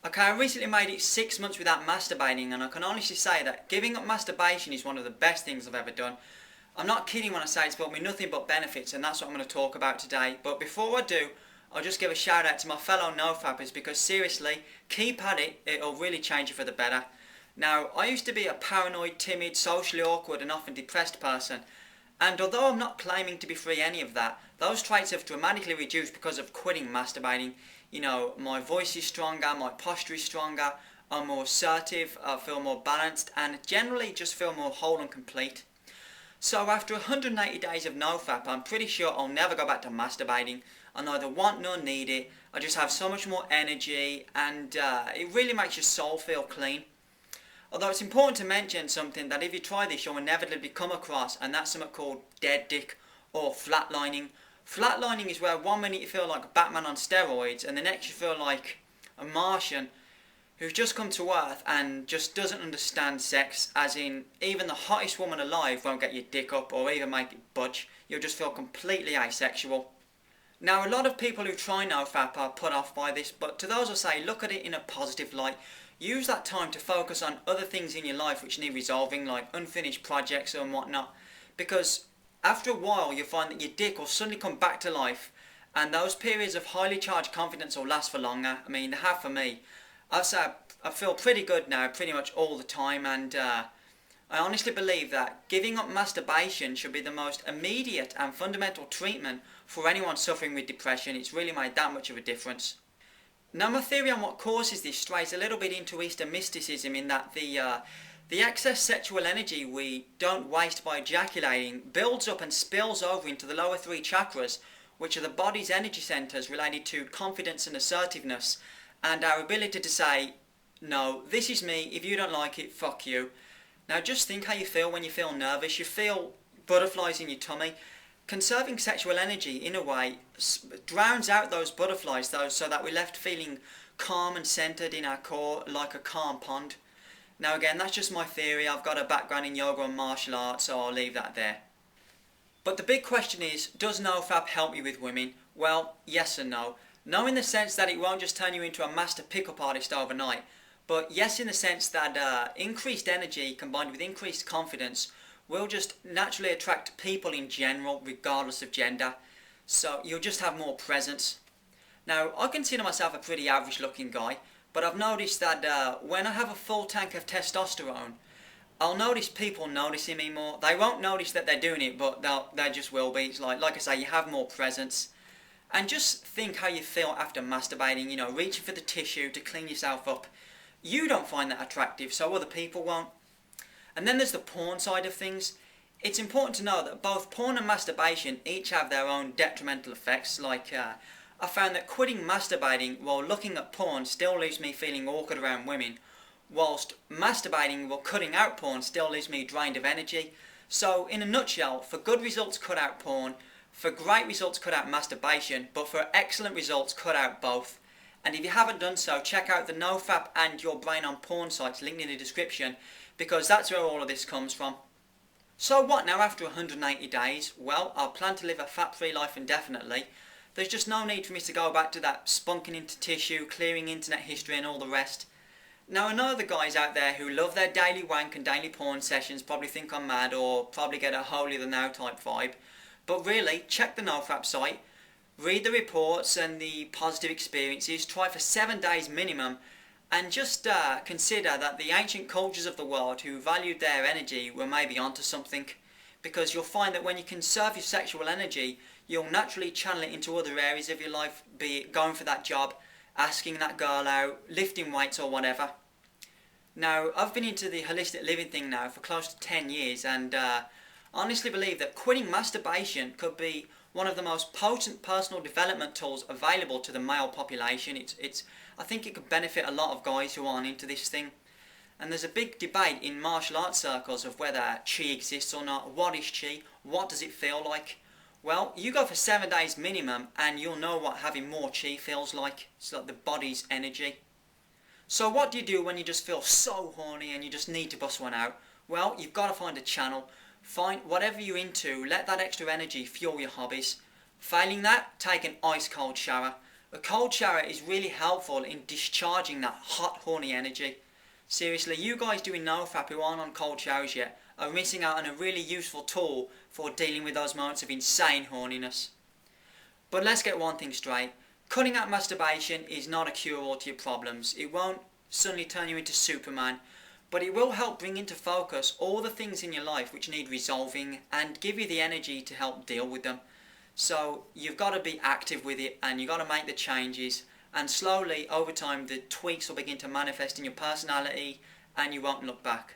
Okay, I recently made it 6 months without masturbating, and I can honestly say that giving up masturbation is one of the best things I've ever done. I'm not kidding when I say it's brought me nothing but benefits, and that's what I'm going to talk about today. But before I do, I'll just give a shout out to my fellow Nofappers, because seriously, keep at it, it'll really change you for the better. Now, I used to be a paranoid, timid, socially awkward and often depressed person, and although I'm not claiming to be free any of that, those traits have dramatically reduced because of quitting masturbating. You know, my voice is stronger, my posture is stronger, I'm more assertive, I feel more balanced, and generally just feel more whole and complete. So after 180 days of NoFap, I'm pretty sure I'll never go back to masturbating. I neither want nor need it. I just have so much more energy, and it really makes your soul feel clean. Although it's important to mention something that if you try this, you'll inevitably come across, and that's something called dead dick or flatlining. Flatlining is where 1 minute you feel like Batman on steroids, and the next you feel like a Martian who's just come to Earth and just doesn't understand sex, as in even the hottest woman alive won't get your dick up or even make it budge. You'll just feel completely asexual. Now, a lot of people who try NoFap are put off by this, but to those who say look at it in a positive light, use that time to focus on other things in your life which need resolving, like unfinished projects and whatnot, because after a while you'll find that your dick will suddenly come back to life, and those periods of highly charged confidence will last for longer. I mean, they have for me. I've said I feel pretty good now pretty much all the time, and I honestly believe that giving up masturbation should be the most immediate and fundamental treatment for anyone suffering with depression. It's really made that much of a difference. Now, my theory on what causes this strays a little bit into Eastern mysticism, in that the excess sexual energy we don't waste by ejaculating builds up and spills over into the lower three chakras, which are the body's energy centres related to confidence and assertiveness, and our ability to say, no, this is me, if you don't like it, fuck you. Now just think how you feel when you feel nervous. You feel butterflies in your tummy. Conserving sexual energy, in a way, drowns out those butterflies, though, so that we're left feeling calm and centred in our core, like a calm pond. Now again, that's just my theory. I've got a background in yoga and martial arts, so I'll leave that there. But the big question is, does NoFap help you with women? Well, yes and no. No in the sense that it won't just turn you into a master pickup artist overnight, but yes in the sense that increased energy combined with increased confidence will just naturally attract people in general, regardless of gender. So you'll just have more presence. Now, I consider myself a pretty average looking guy, but I've noticed that when I have a full tank of testosterone, I'll notice people noticing me more. They won't notice that they're doing it, but they just will be. It's like I say, you have more presence. And just think how you feel after masturbating, you know, reaching for the tissue to clean yourself up. You don't find that attractive, so other people won't. And then there's the porn side of things. It's important to know that both porn and masturbation each have their own detrimental effects. Like, I found that quitting masturbating while looking at porn still leaves me feeling awkward around women, whilst masturbating while cutting out porn still leaves me drained of energy. So, in a nutshell, for good results, cut out porn. For great results, cut out masturbation, but for excellent results, cut out both. And if you haven't done so, check out the NoFap and Your Brain on Porn sites linked in the description, because that's where all of this comes from. So what now after 180 days? Well, I'll plan to live a fat-free life indefinitely. There's just no need for me to go back to that spunking into tissue, clearing internet history and all the rest. Now, I know the guys out there who love their daily wank and daily porn sessions probably think I'm mad, or probably get a holier-than-thou type vibe. But really, check the NoFap site, read the reports and the positive experiences, try for 7 days minimum, and just consider that the ancient cultures of the world who valued their energy were maybe onto something. Because you'll find that when you conserve your sexual energy, you'll naturally channel it into other areas of your life, be it going for that job, asking that girl out, lifting weights or whatever. Now, I've been into the holistic living thing now for close to 10 years, and honestly believe that quitting masturbation could be one of the most potent personal development tools available to the male population. I think it could benefit a lot of guys who aren't into this thing. And there's a big debate in martial arts circles of whether chi exists or not. What is chi? What does it feel like? Well, you go for 7 days minimum and you'll know what having more chi feels like. It's like the body's energy. So what do you do when you just feel so horny and you just need to bust one out? Well, you've got to find a channel. Find whatever you're into, let that extra energy fuel your hobbies. Failing that, take an ice cold shower. A cold shower is really helpful in discharging that hot, horny energy. Seriously, you guys doing Nofap who aren't on cold showers yet are missing out on a really useful tool for dealing with those moments of insane horniness. But let's get one thing straight. Cutting out masturbation is not a cure-all to your problems. It won't suddenly turn you into Superman, but it will help bring into focus all the things in your life which need resolving and give you the energy to help deal with them. So you've got to be active with it, and you've got to make the changes, and slowly over time the tweaks will begin to manifest in your personality and you won't look back.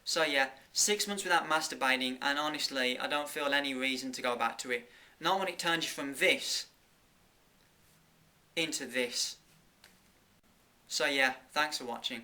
So yeah, 6 months without masturbating, and honestly I don't feel any reason to go back to it. Not when it turns you from this into this. So yeah, thanks for watching.